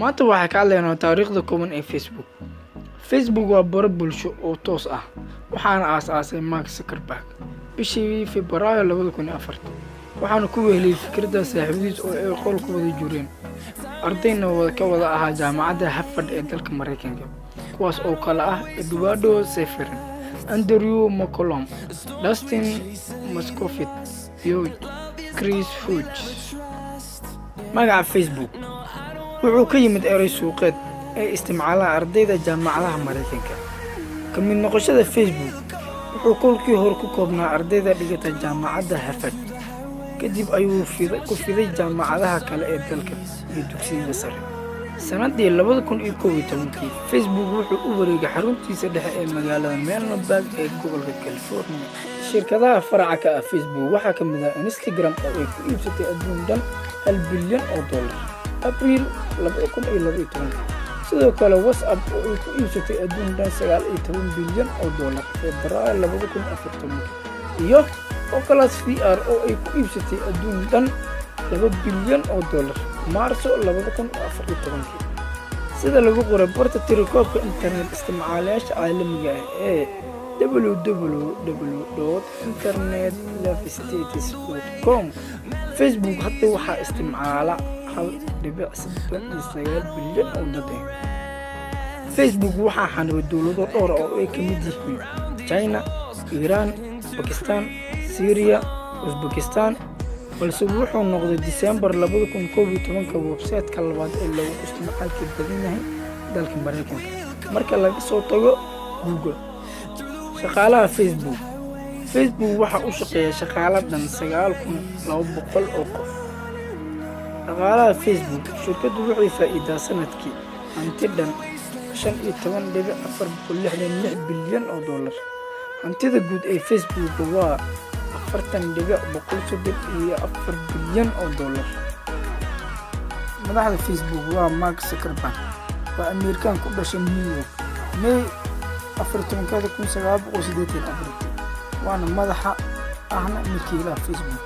maanta waxaa ka hadlaynaa taariikhda kooban ee Facebook waa baro bulsho oo toos ah waxaana aasaasay Mark Zuckerberg bishii Febraayo 2004 waxaana ku weheliyay fikradda saaxiibadiis oo ay qolka wada jureen ardayna ka wada ahaa jaamacadda Harvard ee dalka Mareykanka kuwaas oo kala ah Eduardo Seferin, Andrew McCollum, Dustin Moskovitz iyo Chris Hodges. magaca Facebook wuxuu ka yimid eray suuqeed ay isticmaalaan ardayda jaamacadaha Mareykanka. Ka mid noqoshada Facebook wuxuu kolkii hore ku koobnaa ardayda dhigata jaamacadda Harvard kadib ayuu ku fiday jaamacadaha kale ee dalka iyo dugsiyada sare. sanadii 2011 Facebook wuxuu u wareegay xaruntiisa dhexe ee magaalada Menlo-Park ee gobolka California. shirkadaha faraca ka ah Facebook waxaa ka mid ah Instagram oo ay ku iibsatay adduun dhan $1 bilyan April 2012. sidoo kale WhatsApp oo ay ku iibsatay adduun dhan $19 bilyan Febraayo 2014 iyo Oculus VR oo ay ku iibsatay adduun dhan $2 bilyan Maarso 2014. sida lagu qoray barta tirakoobka internet isticmaalayaasha caalamiga ah ee www.internetlovestatus.com Facebook hadda waxaa isticmaala 1.89 bilyan oo dad ah. Facebook waxaa xanibay dowlado dhowr ah oo ay ka mid yihiin China, Iran, Pakistan, Syria, Uzbekistan, balse wuxuu noqday December 2011 website-ka labaad ee lagu isticmaalka badan yahay dalka Mareykanka marka laga soo tago Google. shaqaalaha Facebook waxa uu shaqeeyaa shaqaale dhan 9,200 oo qof. shaqaalaha Facebook shirkadu waxay faa'iidaa sanadkii hanti dhan $15.466 bilyan. hantida guud ee Facebook waa $40.134 bilyan. madaxda Facebook waa Mark Zuckerberg, waa Ameerikaan ku dhashay New York, May 14, 1984, waana madaxa ahna milkiilaha Facebook.